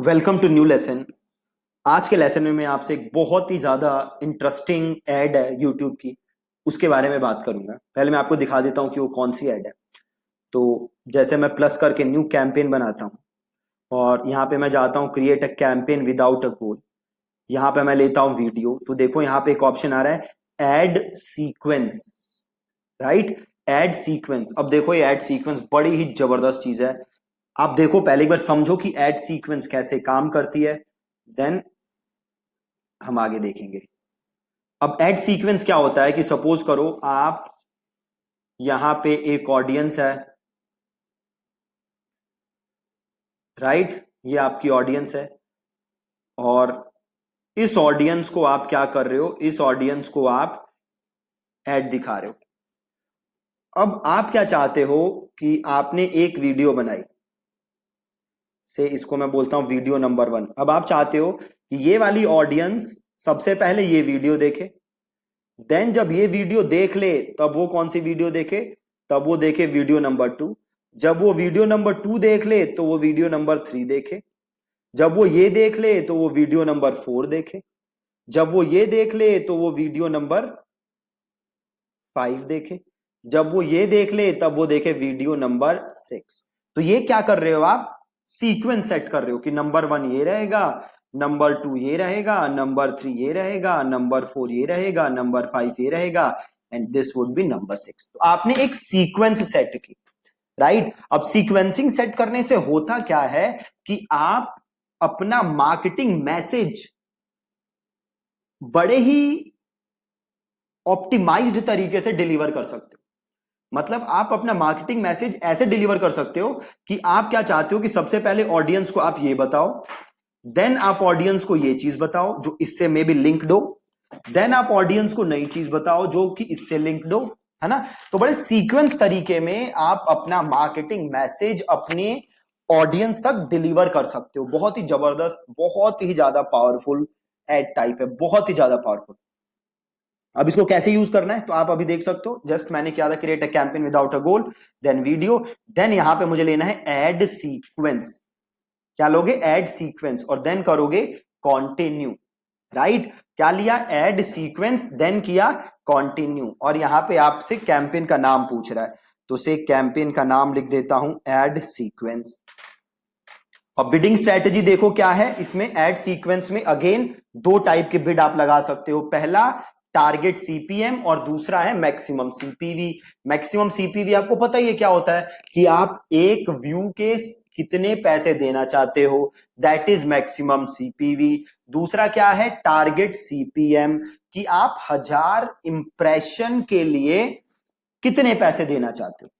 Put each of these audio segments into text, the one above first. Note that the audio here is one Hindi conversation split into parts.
Welcome to new lesson. आज के लेसन में मैं आपसे एक बहुत ही ज्यादा इंटरेस्टिंग एड है यूट्यूब की, उसके बारे में बात करूंगा। पहले मैं आपको दिखा देता हूं कि वो कौन सी एड है। तो जैसे मैं प्लस करके न्यू कैंपेन बनाता हूं और यहाँ पे मैं जाता हूँ create a campaign without a goal. यहाँ पे मैं लेता हूँ वीडियो, तो देखो यहाँ पे एक ऑप्शन आ रहा है ad sequence, right. Ad sequence. अब देखो ये एड सीक्वेंस बड़ी ही जबरदस्त चीज है। आप देखो, पहले एक बार समझो कि एड सीक्वेंस कैसे काम करती है, देन हम आगे देखेंगे। अब एड सीक्वेंस क्या होता है कि सपोज करो आप यहां पे एक ऑडियंस है, राइट। ये आपकी ऑडियंस है और इस ऑडियंस को आप क्या कर रहे हो, इस ऑडियंस को आप एड दिखा रहे हो। अब आप क्या चाहते हो कि आपने एक वीडियो बनाई, से इसको मैं बोलता हूं वीडियो नंबर 1। अब आप चाहते हो कि ये वाली ऑडियंस सबसे पहले ये वीडियो देखे, देन जब ये वीडियो देख ले तब वो कौन सी वीडियो देखे, तब वो देखे वीडियो नंबर 2। जब वो वीडियो नंबर 2 देख ले तो वो वीडियो नंबर 3 देखे। जब वो ये देख ले तो वो वीडियो नंबर 4 देखे। जब वो ये देख ले तो वो वीडियो नंबर 5 देखे। जब वो ये देख ले तब वो देखे वीडियो नंबर 6। तो ये क्या कर रहे हो आप, सीक्वेंस सेट कर रहे हो कि नंबर 1 ये रहेगा, नंबर 2 ये रहेगा, नंबर 3 ये रहेगा, नंबर 4 ये रहेगा, नंबर 5 ये रहेगा, and this would be number 6। तो आपने एक सीक्वेंस सेट की, राइट। अब सीक्वेंसिंग सेट करने से होता क्या है कि आप अपना मार्केटिंग मैसेज बड़े ही ऑप्टिमाइज्ड तरीके से डिलीवर कर सकते हो। मतलब आप अपना मार्केटिंग मैसेज ऐसे डिलीवर कर सकते हो कि आप क्या चाहते हो कि सबसे पहले ऑडियंस को आप ये बताओ, देन आप ऑडियंस को ये चीज बताओ जो इससे मे बी लिंक्ड हो, देन आप ऑडियंस को नई चीज बताओ जो कि इससे लिंक्ड हो, है ना। तो बड़े सीक्वेंस तरीके में आप अपना मार्केटिंग मैसेज अपने ऑडियंस तक डिलीवर कर सकते हो। बहुत ही जबरदस्त, बहुत ही ज्यादा पावरफुल एड टाइप है, बहुत ही ज्यादा पावरफुल। अब इसको कैसे यूज करना है तो आप अभी देख सकते हो। जस्ट मैंने किया था create a campaign without a goal, then video, then यहां पे मुझे लेना है एड सीक्वेंस। क्या लोगे, एड सीक्वेंस, और देन करोगे कॉन्टिन्यू, राइट। क्या लिया, एड सीक्वेंस, देन किया कॉन्टिन्यू, और यहां पे आपसे कैंपेन का नाम पूछ रहा है तो से कैंपेन का नाम लिख देता हूं एड सीक्वेंस। अब बिडिंग स्ट्रेटेजी देखो क्या है इसमें। एड सीक्वेंस में अगेन दो टाइप के बिड आप लगा सकते हो। पहला टारगेट सीपीएम और दूसरा है मैक्सिमम सीपीवी। मैक्सिमम सीपीवी आपको पता ही है क्या होता है कि आप एक व्यू के कितने पैसे देना चाहते हो, दैट इज मैक्सिमम सीपीवी। दूसरा क्या है, टारगेट सीपीएम, कि आप 1000 इंप्रेशन के लिए कितने पैसे देना चाहते हो।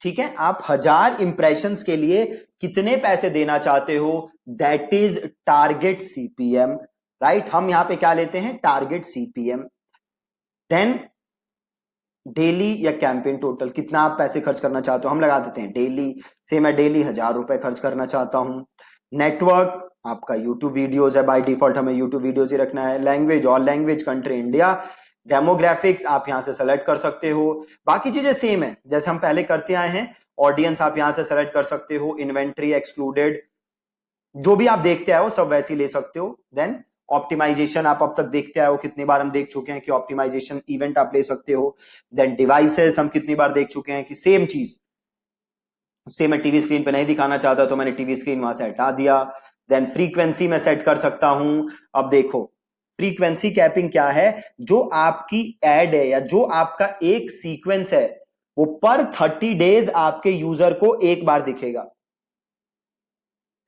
ठीक है, आप 1000 इंप्रेशंस के लिए कितने पैसे देना चाहते हो, that is target CPM, right. हम यहां पे क्या लेते हैं, टारगेट सीपीएम। देन डेली या कैंपेन टोटल, कितना आप पैसे खर्च करना चाहते हो, हम लगा देते हैं डेली। से मैं डेली 1000 रुपए खर्च करना चाहता हूं। नेटवर्क आपका यूट्यूब वीडियोस है, बाय डिफॉल्ट हमें यूट्यूब वीडियोस ही रखना है। Language all language, country India. Demographics आप यहां से सेलेक्ट कर सकते हो। बाकी चीजें सेम है जैसे हम पहले करते आए हैं। ऑडियंस आप यहां से सेलेक्ट कर सकते हो, इन्वेंट्री एक्सक्लूडेड, जो भी आप देखते आए हो सब वैसे ही ले सकते हो। देन ऑप्टिमाइजेशन आप अब तक देखते आए हो, कितनी बार हम देख चुके हैं कि ऑप्टिमाइजेशन इवेंट आप ले सकते हो। देन डिवाइसेस हम कितनी बार देख चुके हैं कि सेम चीज, से मैं टीवी स्क्रीन पे नहीं दिखाना चाहता तो मैंने टीवी स्क्रीन वहां से हटा दिया। देन फ्रीक्वेंसी मैं सेट कर सकता हूं। अब देखो फ्रीक्वेंसी कैपिंग क्या है, जो आपकी एड है या जो आपका एक सीक्वेंस है वो पर 30 डेज आपके यूजर को एक बार दिखेगा,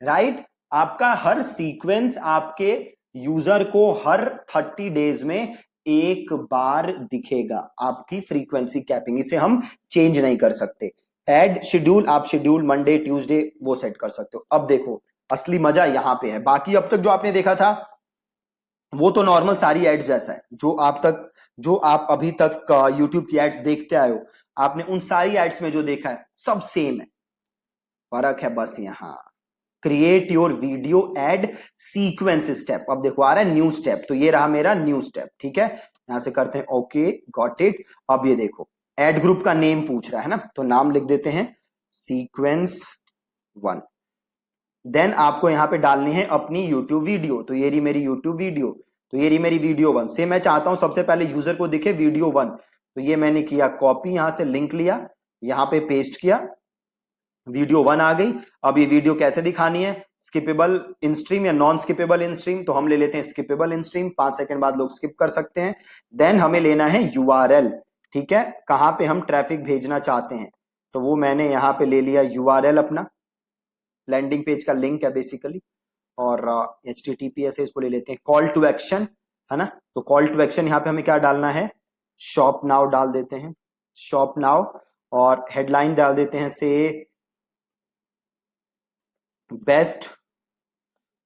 राइट। आपका हर सीक्वेंस आपके यूजर को हर 30 डेज में एक बार दिखेगा। आपकी फ्रीक्वेंसी कैपिंग, इसे हम चेंज नहीं कर सकते। एड शेड्यूल, आप शेड्यूल मंडे ट्यूसडे वो सेट कर सकते हो। अब देखो असली मजा यहां पे है। बाकी अब तक जो आपने देखा था वो तो नॉर्मल सारी एड्स जैसा है, जो आप अभी तक यूट्यूब की एड्स देखते आए हो, आपने उन सारी एड्स में जो देखा है सब सेम है। फर्क है बस यहां create your video add sequence step. अब देखो आ रहा है न्यू स्टेप, तो ये रहा मेरा न्यू स्टेप। ठीक है, यहां से करते हैं ओके, गॉट इट। अब ये देखो एड ग्रुप का नेम पूछ रहा है ना, तो नाम लिख देते हैं सीक्वेंस 1। देन आपको यहाँ पे डालनी है अपनी यूट्यूब वीडियो। तो ये रही मेरी यूट्यूब वीडियो, तो ये रही मेरी वीडियो 1 से मैं चाहता हूं सबसे पहले यूजर को दिखे वीडियो 1। तो ये मैंने किया कॉपी, यहां से लिंक लिया, यहां पे पेस्ट किया, वीडियो 1 आ गई। अब ये वीडियो कैसे दिखानी है, स्किपेबल इन स्ट्रीम या नॉन स्किपेबल इन स्ट्रीम, तो हम ले लेते हैं स्किपेबल इन स्ट्रीम, 5 सेकंड बाद लोग स्किप कर सकते हैं। देन हमें लेना है यूआरएल, ठीक है, कहां पे हम ट्रैफिक भेजना चाहते हैं, तो वो मैंने यहां पे ले लिया यूआरएल, अपना लैंडिंग पेज का लिंक है बेसिकली, और HTTPS है, इसको ले लेते हैं कॉल टू एक्शन, है ना। तो कॉल टू एक्शन यहाँ पे हमें क्या डालना है, शॉप नाउ डाल देते हैं, शॉप नाउ, और हेडलाइन डाल देते हैं से बेस्ट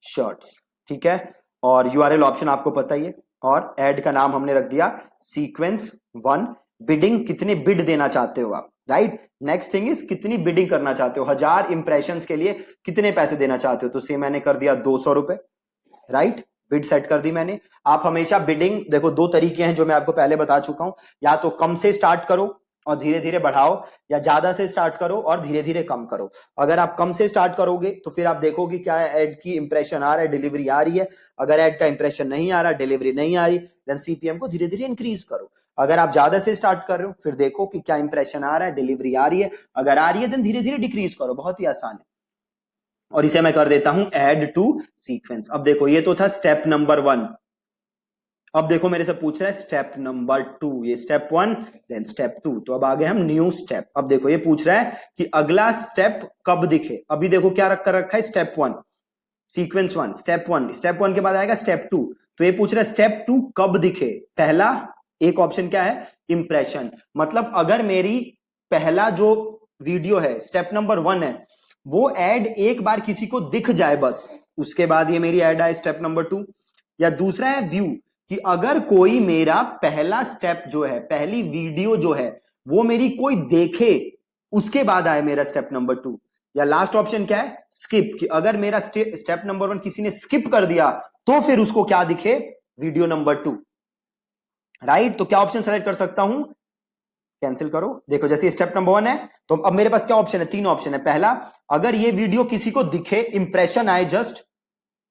शर्ट्स, ठीक है, और यूआरएल ऑप्शन आपको पता ही है, और एड का नाम हमने रख दिया सीक्वेंस 1। बिडिंग, कितने बिड देना चाहते हो आप, राइट। नेक्स्ट थिंग इज कितनी बिडिंग करना चाहते हो, 1000 इंप्रेशंस के लिए कितने पैसे देना चाहते हो, तो से मैंने कर दिया 200 रुपए, राइट, बिड सेट कर दी मैंने। आप हमेशा बिडिंग, देखो 2 तरीके हैं जो मैं आपको पहले बता चुका हूं, या तो कम से स्टार्ट करो और धीरे धीरे बढ़ाओ, या ज्यादा से स्टार्ट करो और धीरे धीरे कम करो। अगर आप कम से स्टार्ट करोगे तो फिर आप देखोगे क्या ऐड की इंप्रेशन आ रहा है, डिलीवरी आ रही है। अगर ऐड का इंप्रेशन नहीं आ रहा, डिलीवरी नहीं आ रही, देन सीपीएम को धीरे धीरे इंक्रीज करो। अगर आप ज्यादा से स्टार्ट कर रहे हो, फिर देखो कि क्या इंप्रेशन आ रहा है, डिलीवरी आ रही है, अगर आ रही है देन धीरे धीरे डिक्रीज करो, बहुत ही आसान है। और इसे मैं कर देता हूं ऐड टू सीक्वेंस। अब देखो ये तो था स्टेप नंबर 1, अब देखो मेरे से पूछ रहा है स्टेप नंबर 2, ये स्टेप 1 देन स्टेप 2, तो अब आ गए हम न्यू स्टेप। अब देखो ये पूछ रहा है कि अगला स्टेप कब दिखे। अभी देखो क्या रख कर रखा है, स्टेप 1 सीक्वेंस 1, स्टेप 1, स्टेप 1 के बाद आएगा स्टेप 2, तो ये पूछ रहा है स्टेप 2 कब दिखे। पहला एक ऑप्शन क्या है, इंप्रेशन, मतलब अगर मेरी पहला जो वीडियो है स्टेप नंबर 1 है, वो एड एक बार किसी को दिख जाए बस, उसके बाद ये मेरी एड आए स्टेप नंबर 2। या दूसरा है व्यू, कि अगर कोई मेरा पहला स्टेप जो है, पहली वीडियो जो है, वो मेरी कोई देखे, उसके बाद आए मेरा स्टेप नंबर 2। या लास्ट ऑप्शन क्या है, स्किप, कि अगर मेरा स्टेप नंबर 1 किसी ने स्किप कर दिया तो फिर उसको क्या दिखे, वीडियो नंबर 2, राइट। तो क्या ऑप्शन सेलेक्ट कर सकता हूं, कैंसिल करो। देखो जैसे स्टेप नंबर 1 है, तो अब मेरे पास क्या ऑप्शन है, 3 ऑप्शन है। पहला, अगर ये वीडियो किसी को दिखे, इंप्रेशन आए जस्ट,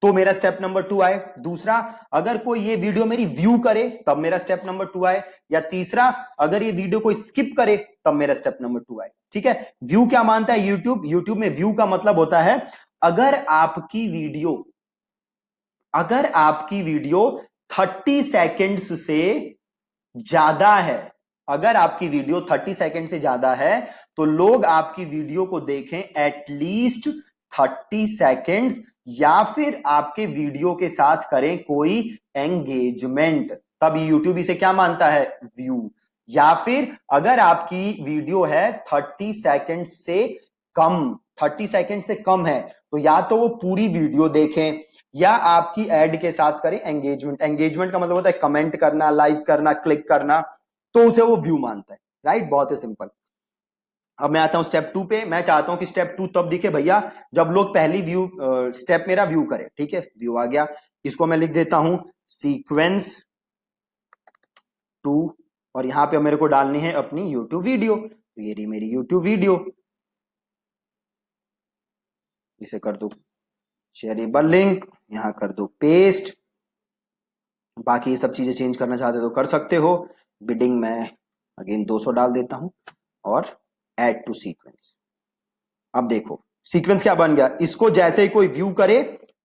तो मेरा स्टेप नंबर 2 आए। दूसरा, अगर कोई ये वीडियो मेरी व्यू करे तब मेरा स्टेप नंबर 2 आए। या तीसरा, अगर ये वीडियो कोई स्किप करे तब मेरा स्टेप नंबर 2 आए, ठीक है। व्यू क्या मानता है यूट्यूब, यूट्यूब में व्यू का मतलब होता है अगर आपकी वीडियो 30 सेकेंड्स से ज्यादा है, अगर आपकी वीडियो 30 सेकेंड से ज्यादा है, तो लोग आपकी वीडियो को देखें एटलीस्ट 30 सेकेंड्स, या फिर आपके वीडियो के साथ करें कोई एंगेजमेंट, तब यूट्यूब इसे क्या मानता है, व्यू। या फिर अगर आपकी वीडियो है 30 सेकेंड से कम, 30 सेकेंड से कम है, तो या तो वो पूरी वीडियो देखें या आपकी एड के साथ करें एंगेजमेंट। एंगेजमेंट का मतलब होता है कमेंट करना, लाइक करना, क्लिक करना, तो उसे वो व्यू मानता है, राइट। बहुत ही सिंपल। अब मैं आता हूं स्टेप 2 पे। मैं चाहता हूं कि स्टेप 2 तब दिखे भैया जब लोग पहली व्यू स्टेप मेरा व्यू करें, ठीक है, व्यू आ गया, इसको मैं लिख देता हूं सीक्वेंस 2, और यहां पे मेरे को डालनी है अपनी यूट्यूब वीडियो, तो ये रही मेरी यूट्यूब वीडियो, इसे कर दो शेयरेबल लिंक, यहां कर दो पेस्ट। बाकी ये सब चीजें चेंज करना चाहते हो तो कर सकते हो। बिडिंग में अगेन 200 डाल देता हूं, और ऐड टू सीक्वेंस। अब देखो सीक्वेंस क्या बन गया, इसको जैसे ही कोई व्यू करे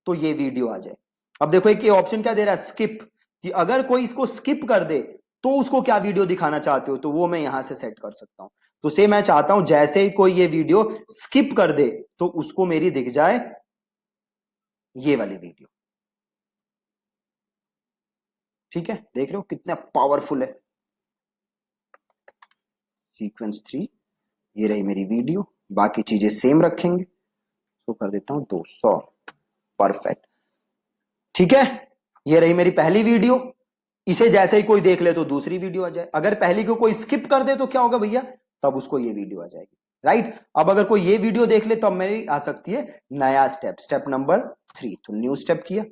तो ये वीडियो आ जाए। अब देखो एक ये ऑप्शन क्या दे रहा है, स्किप, कि अगर कोई इसको स्किप कर दे तो उसको क्या वीडियो दिखाना चाहते हो, तो वो मैं यहां से सेट कर सकता हूं। तो से मैं चाहता हूं जैसे ही कोई ये वीडियो स्किप कर दे तो उसको मेरी दिख जाए ये वाली वीडियो, ठीक है। देख रहे हो कितना पावरफुल है सीक्वेंस 3, ये रही मेरी वीडियो, बाकी चीजें सेम रखेंगे, तो कर देता हूं 200, परफेक्ट, ठीक है। ये रही मेरी पहली वीडियो, इसे जैसे ही कोई देख ले तो दूसरी वीडियो आ जाए। अगर पहली को कोई स्किप कर दे तो क्या होगा भैया, तब उसको ये वीडियो आ जाएगी, राइट। अब अगर कोई ये वीडियो देख ले तो अब मेरी आ सकती है नया स्टेप, स्टेप नंबर 3, तो न्यू स्टेप किया,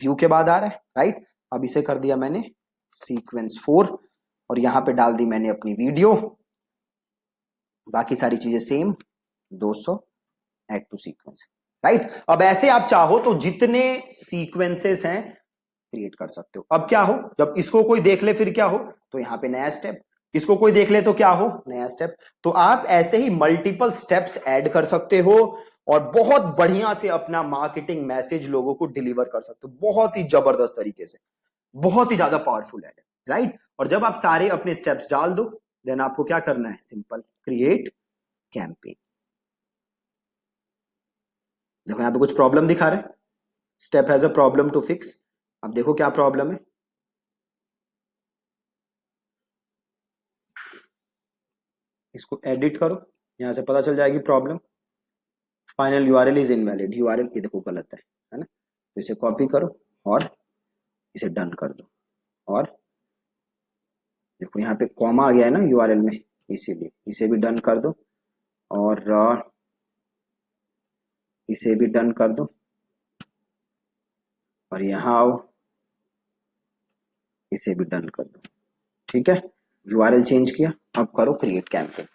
व्यू के बाद आ रहा है, राइट। अब इसे कर दिया मैंने सीक्वेंस 4, और यहां पे डाल दी मैंने अपनी वीडियो, बाकी सारी चीजें same, 200 add to sequence, right. अब ऐसे आप चाहो तो जितने सीक्वेंसेस हैं क्रिएट कर सकते हो। अब क्या हो, जब इसको कोई देख ले फिर क्या हो, तो यहां पे नया स्टेप, इसको कोई देख ले तो क्या हो, नया स्टेप। तो आप ऐसे ही मल्टीपल स्टेप्स ऐड कर सकते हो और बहुत बढ़िया से अपना मार्केटिंग मैसेज लोगों को डिलीवर कर सकते हो, बहुत ही जबरदस्त तरीके से, बहुत ही ज्यादा पावरफुल है, राइट। और जब आप सारे अपने स्टेप्स डाल दो, देन आपको क्या करना है, सिंपल क्रिएट कैंपेन। देखो यहां पे कुछ प्रॉब्लम दिखा रहा है, step has a problem to fix. अब देखो क्या प्रॉब्लम है, इसको एडिट करो, यहां से पता चल जाएगी problem. Final URL is invalid, URL ये देखो गलत है ना। तो इसे कॉपी करो और इसे डन कर दो। और देखो यहाँ पे कॉमा आ गया है ना यूआरएल में, इसीलिए इसे भी डन कर दो और इसे भी डन कर दो और यहाँ आओ, इसे भी डन कर दो। ठीक है, यूआरएल चेंज किया, अब करो क्रिएट कैंपेन।